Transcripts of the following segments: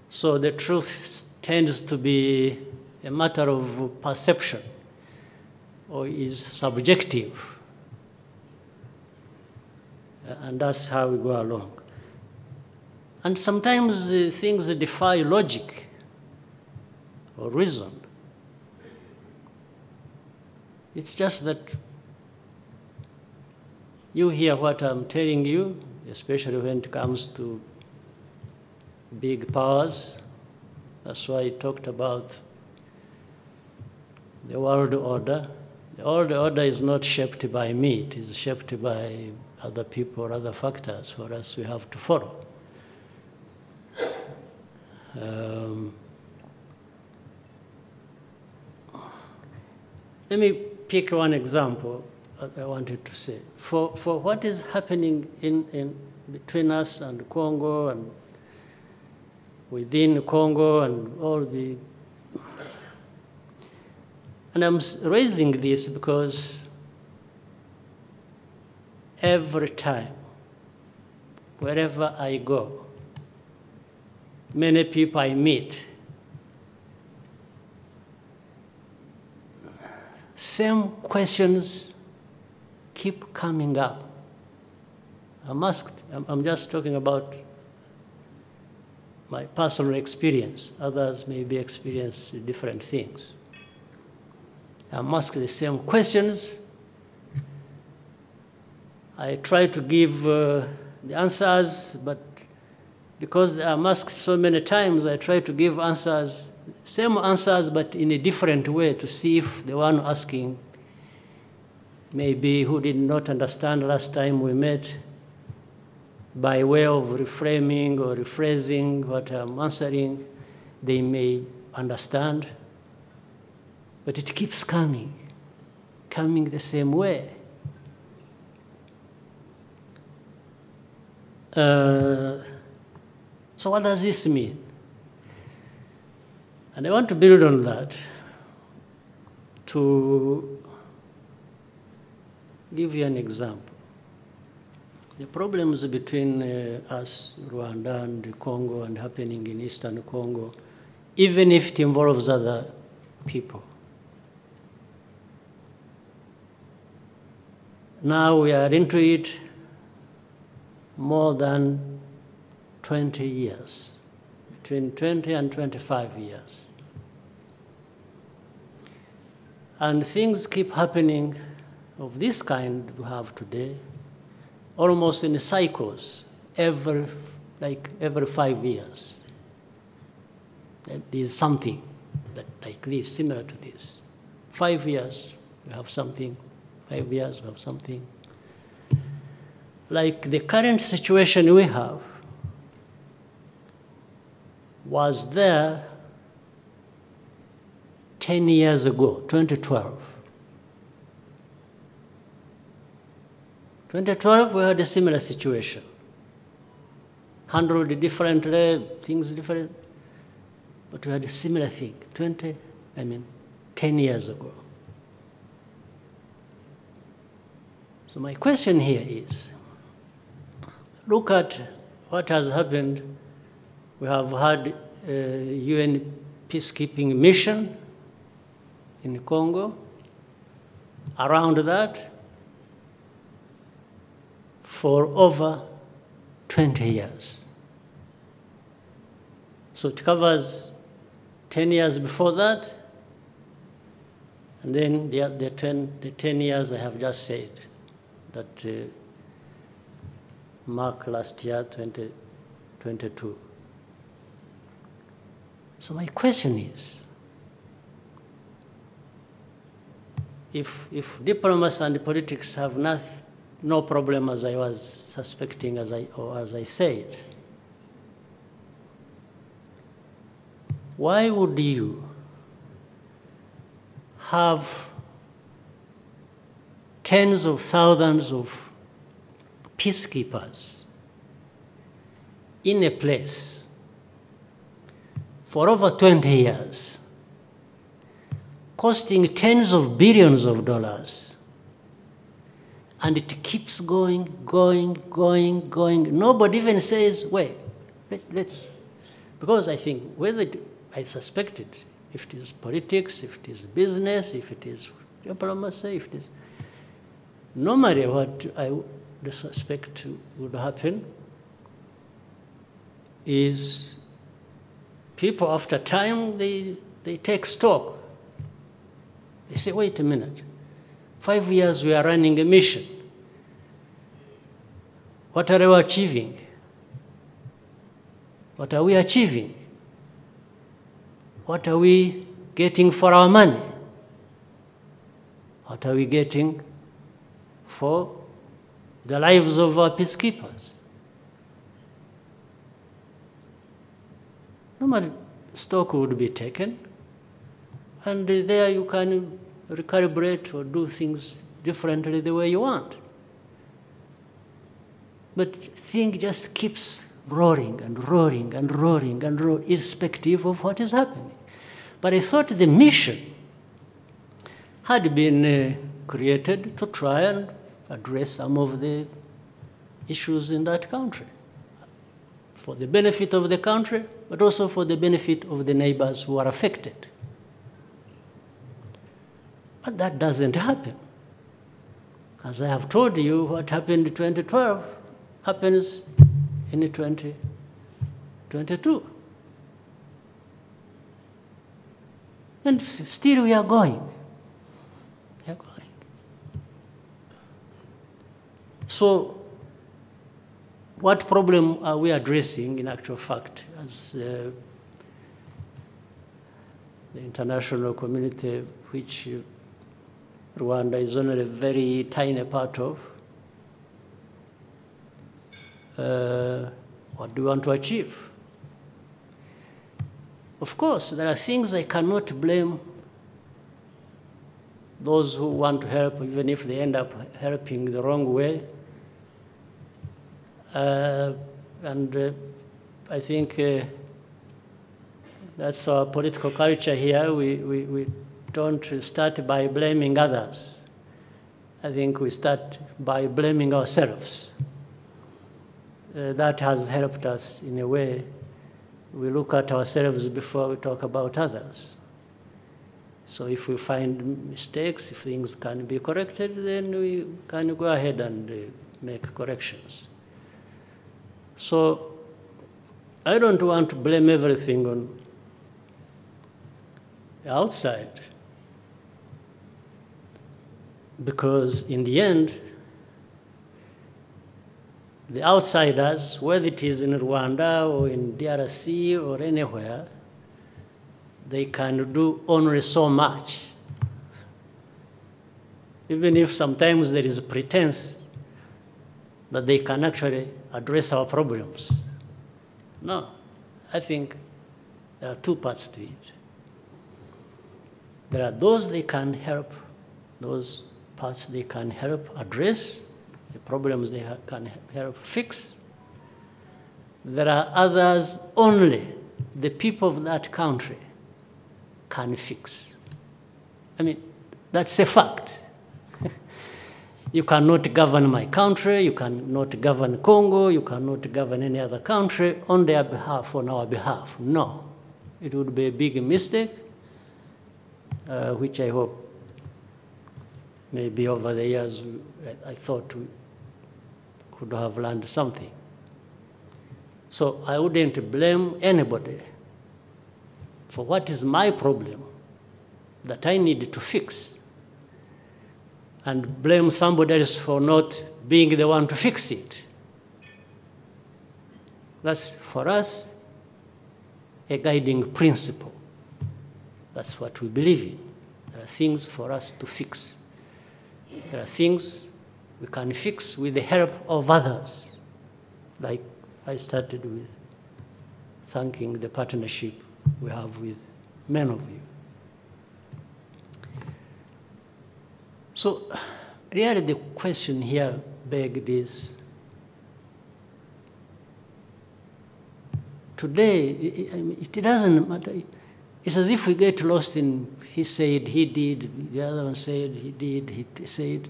So the truth tends to be a matter of perception, or is subjective. And that's how we go along. And sometimes things defy logic or reason. It's just that you hear what I'm telling you, especially when it comes to big powers. That's why I talked about the world order. The world order is not shaped by me. It is shaped by other people, other factors for us we have to follow. Let me pick one example I wanted to say. For what is happening in between us and Congo and within Congo and all the... And I'm raising this because every time, wherever I go, many people I meet, same questions keep coming up. I'm just talking about my personal experience. Others may be experiencing different things. I'm asked the same questions. I try to give the answers, but because I'm asked so many times, I try to give answers, same answers, but in a different way to see if the one asking, maybe who did not understand last time we met, by way of reframing or rephrasing what I'm answering, they may understand. But it keeps coming the same way. So what does this mean? And I want to build on that to give you an example. The problems between us, Rwanda and Congo, and happening in Eastern Congo, even if it involves other people. Now we are into it more than 20 years, between 20 and 25 years. And things keep happening of this kind we have today, almost in cycles, every 5 years. There's something like this, similar to this. 5 years, we have something. 5 years, we have something. Like the current situation we have was there 10 years ago, 2012. 2012, we had a similar situation. Handled differently, things different, but we had a similar thing, 10 years ago. So my question here is, look at what has happened. We have had a UN peacekeeping mission in Congo. Around that, for over 20 years. So it covers 10 years before that, and then the 10 years I have just said, that mark last year, 2022. So my question is, if diplomacy and politics have no problem, as I was suspecting, as I said, why would you have tens of thousands of peacekeepers in a place for over 20 years, costing tens of billions of dollars, and it keeps going. Nobody even says, wait, Because I think I suspected, if it is politics, if it is business, if it is diplomacy, if it is, normally what I would suspect would happen is people after time, they take stock. They say, wait a minute, 5 years we are running a mission. What are we achieving? What are we achieving? What are we getting for our money? What are we getting for the lives of our peacekeepers? Normally, stock would be taken, and there you can recalibrate or do things differently the way you want. But thing just keeps roaring and roaring and roaring and roaring, irrespective of what is happening. But I thought the mission had been created to try and address some of the issues in that country, for the benefit of the country, but also for the benefit of the neighbors who are affected. But that doesn't happen. As I have told you, what happened in 2012 happens in 2022. And still we are going. We are going. So what problem are we addressing in actual fact as the international community, which Rwanda is only a very tiny part of? What do we want to achieve? Of course, there are things I cannot blame those who want to help, even if they end up helping the wrong way. I think that's our political culture here. We don't start by blaming others. I think we start by blaming ourselves. That has helped us in a way. We look at ourselves before we talk about others. So if we find mistakes, if things can be corrected, then we can go ahead and make corrections. So I don't want to blame everything on the outside, because in the end, the outsiders, whether it is in Rwanda or in DRC or anywhere, they can do only so much. Even if sometimes there is a pretense that they can actually address our problems. No, I think there are two parts to it. There are those they can help, those parts they can help address, the problems they can help fix. There are others only the people of that country can fix. I mean, that's a fact. You cannot govern my country, you cannot govern Congo, you cannot govern any other country on their behalf, on our behalf. No. It would be a big mistake, which I hope maybe over the years I thought we could have learned something. So I wouldn't blame anybody for what is my problem that I need to fix, and blame somebody else for not being the one to fix it. That's, for us, a guiding principle. That's what we believe in. There are things for us to fix. There are things we can fix with the help of others, like I started with thanking the partnership we have with many of you. So really the question here begged is, today, it doesn't matter. It's as if we get lost in he said, he did, the other one said, he did, he said,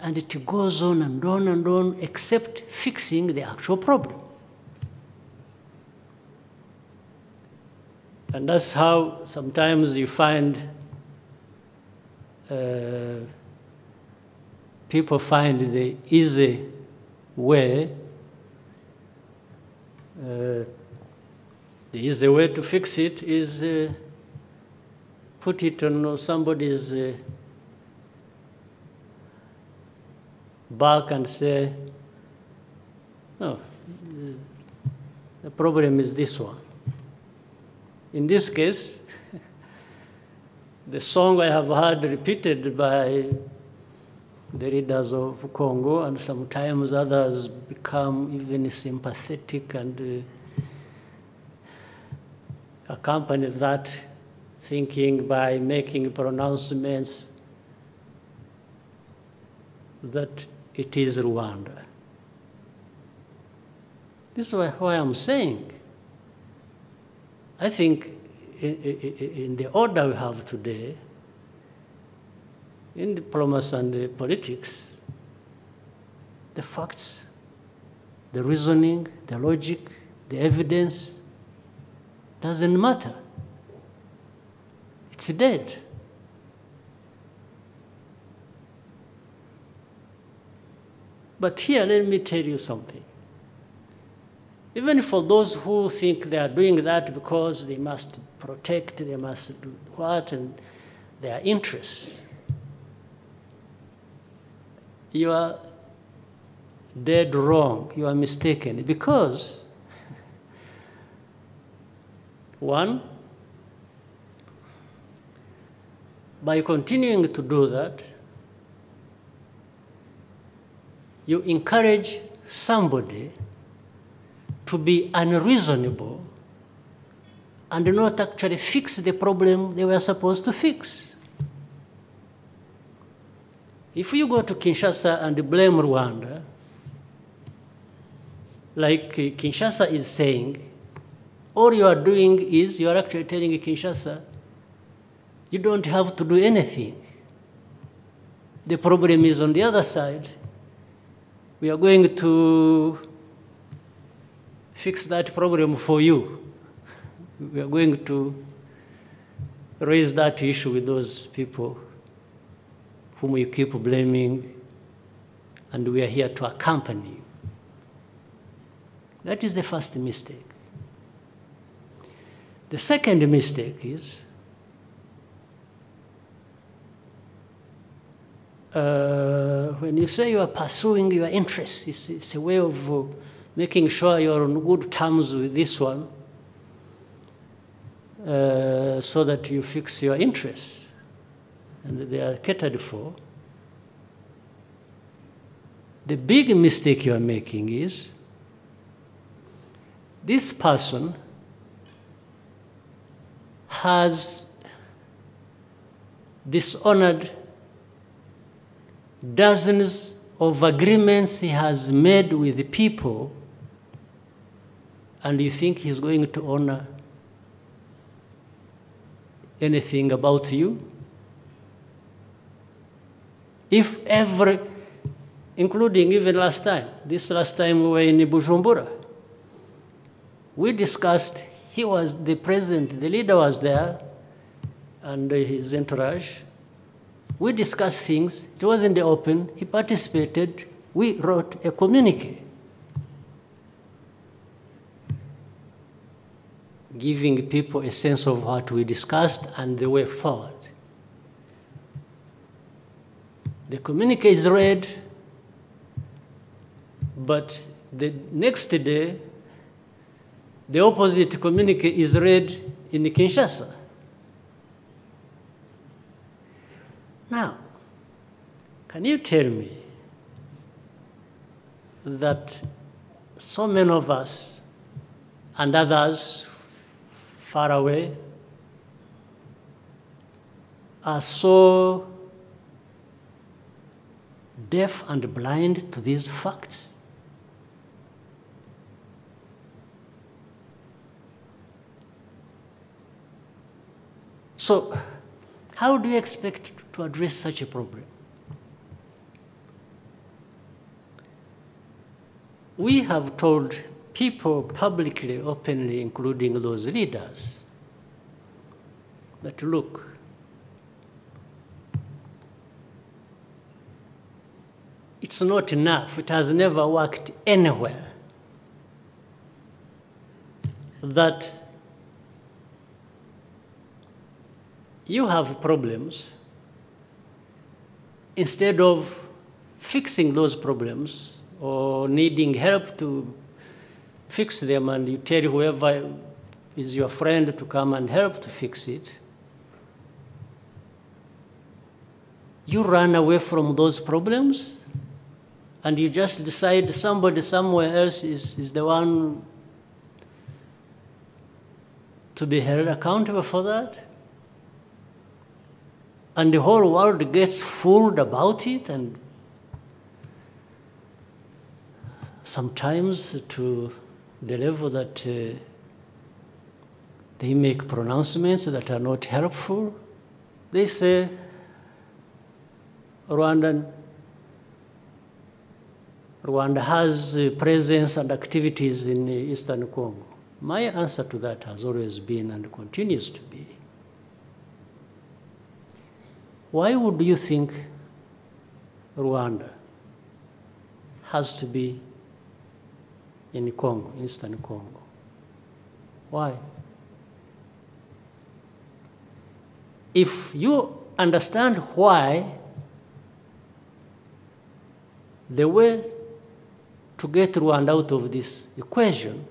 and it goes on and on and on, except fixing the actual problem. And that's how sometimes you find people find the easy way. The easy way to fix it is put it on somebody's back and say, no, the problem is this one. In this case, the song I have heard repeated by the leaders of Congo, and sometimes others become even sympathetic and accompany that thinking by making pronouncements that it is Rwanda. This is why I'm saying, I think in the order we have today, in diplomacy and politics, the facts, the reasoning, the logic, the evidence doesn't matter. It's dead. But here, let me tell you something. Even for those who think they are doing that because they must protect, they must do what, and their interests, you are dead wrong, you are mistaken. Because, one, by continuing to do that, you encourage somebody to be unreasonable and not actually fix the problem they were supposed to fix. If you go to Kinshasa and blame Rwanda, like Kinshasa is saying, all you are doing is you are actually telling Kinshasa, you don't have to do anything. The problem is on the other side. We are going to fix that problem for you. We are going to raise that issue with those people whom you keep blaming, and we are here to accompany you. That is the first mistake. The second mistake is when you say you are pursuing your interests, it's a way of making sure you're on good terms with this one so that you fix your interests and they are catered for. The big mistake you are making is this person has dishonored dozens of agreements he has made with the people, and you think he's going to honor anything about you? If ever, including even last time, this last time we were in Bujumbura, we discussed, he was the president, the leader was there, and his entourage. We discussed things, it was in the open, he participated, we wrote a communique giving people a sense of what we discussed and the way forward. The communique is read, but the next day, the opposite communique is read in Kinshasa. Now, can you tell me that so many of us and others far away are so deaf and blind to these facts? So, how do you expect to address such a problem? We have told people publicly, openly, including those leaders, that, look, it's not enough. It has never worked anywhere. That you have problems, instead of fixing those problems or needing help to fix them, and you tell whoever is your friend to come and help to fix it, you run away from those problems and you just decide somebody somewhere else is the one to be held accountable for that. And the whole world gets fooled about it, and sometimes to the level that they make pronouncements that are not helpful. They say Rwanda has presence and activities in Eastern Congo. My answer to that has always been and continues to be, why would you think Rwanda has to be in Congo, Eastern Congo? Why? If you understand why, the way to get Rwanda out of this equation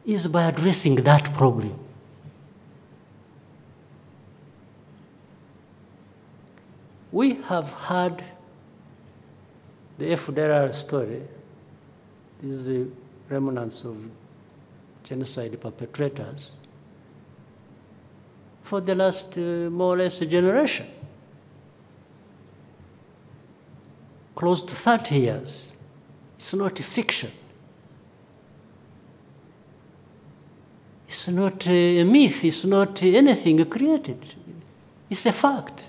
is by addressing that problem. We have had the FDLR story, these remnants of genocide perpetrators, for the last more or less a generation. Close to 30 years. It's not a fiction. It's not a myth. It's not anything created. It's a fact.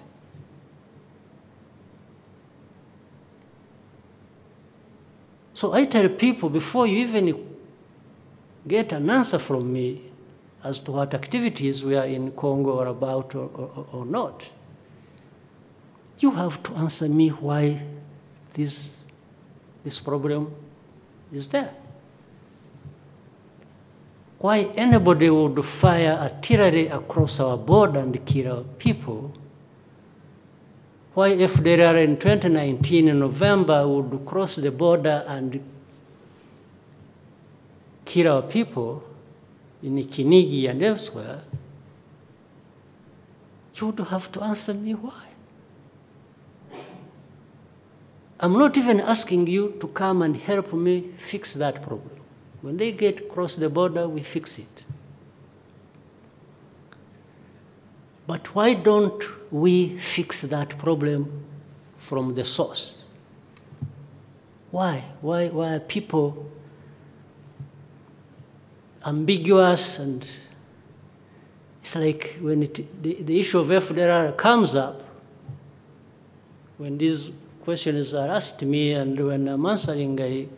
So I tell people, before you even get an answer from me as to what activities we are in Congo or about or not, you have to answer me why this problem is there. Why anybody would fire artillery across our border and kill our people? Why FDLR in 2019 in November would cross the border and kill our people in Kinigi and elsewhere? You would have to answer me why. I'm not even asking you to come and help me fix that problem. When they get across the border, we fix it. But why don't we fix that problem from the source? Why? Why are people ambiguous? And it's like when the issue of FDLR comes up, when these questions are asked me, and when I'm answering, I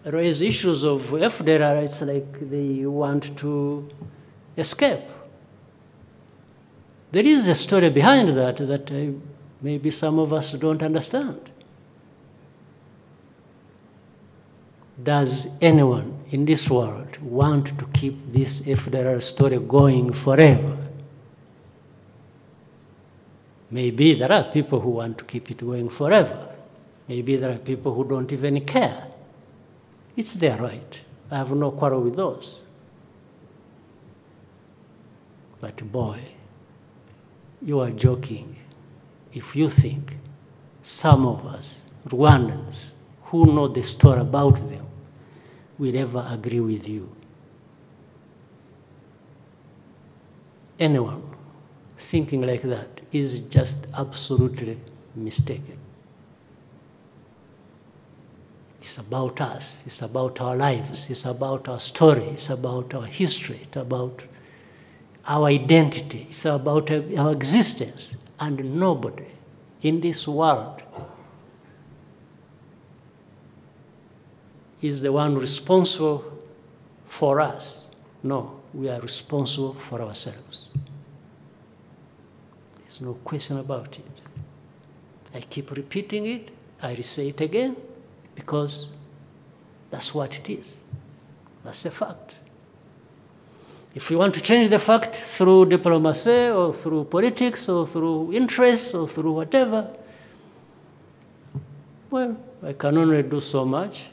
raise issues of FDLR, it's like they want to escape. There is a story behind that maybe some of us don't understand. Does anyone in this world want to keep this FDLR story going forever? Maybe there are people who want to keep it going forever. Maybe there are people who don't even care. It's their right. I have no quarrel with those. But boy, you are joking if you think some of us, Rwandans, who know the story about them, will ever agree with you. Anyone thinking like that is just absolutely mistaken. It's about us. It's about our lives. It's about our story. It's about our history. It's about our identity. It's about our existence. And nobody in this world is the one responsible for us No, we are responsible for ourselves. There's no question about it. I keep repeating it, I say it again, because that's what it is. That's a fact. If we want to change the fact through diplomacy or through politics or through interests or through whatever, well, I can only do so much.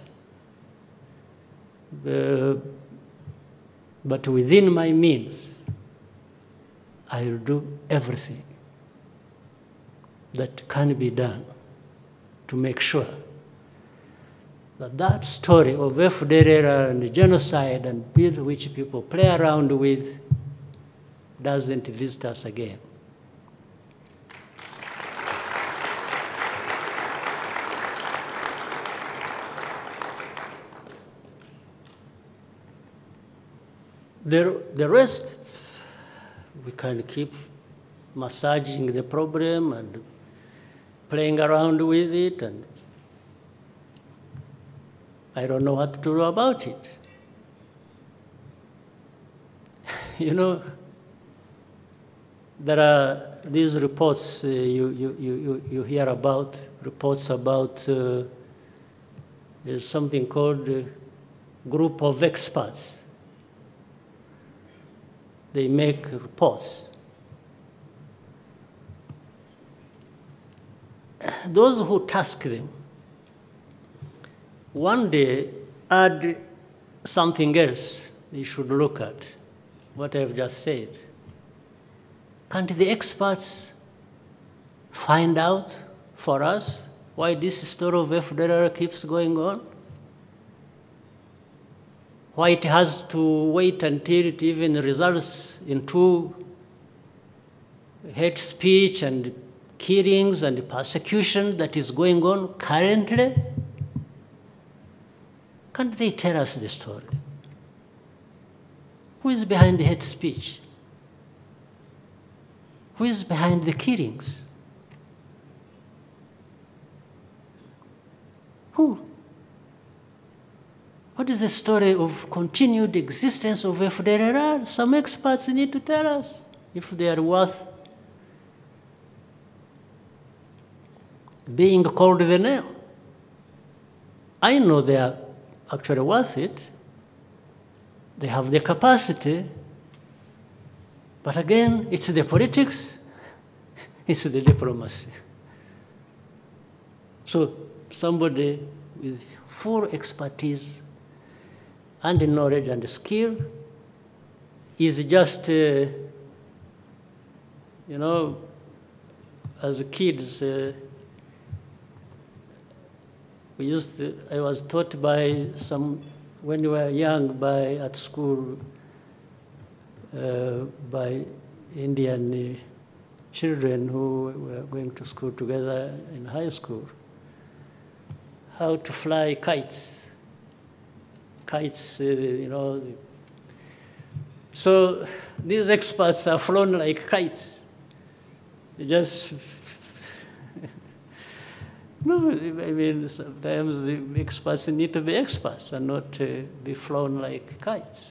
But within my means, I will do everything that can be done to make sure that that story of FDLR and the genocide and which people play around with doesn't visit us again. The rest, we can keep massaging the problem and playing around with it, and I don't know what to do about it. You know, there are these reports you hear about, reports about there's something called a group of experts. They make reports. Those who task them, one day add something else they should look at, what I've just said. Can't the experts find out for us why this story of FDLR keeps going on? Why it has to wait until it even results into hate speech and killings and persecution that is going on currently? Can't they tell us the story? Who is behind the hate speech? Who is behind the killings? Who? What is the story of continued existence of FDLR? Some experts need to tell us if they are worth being called the name. I know they are actually worth it. They have the capacity. But again, it's the politics, it's the diplomacy. So somebody with full expertise and knowledge and skill is just, you know, as kids, I was taught by some, when we were young, at school, by Indian children who were going to school together in high school, how to fly kites. Kites, you know. So these experts are flown like kites. They just, no, I mean, sometimes the experts need to be experts and not be flown like kites.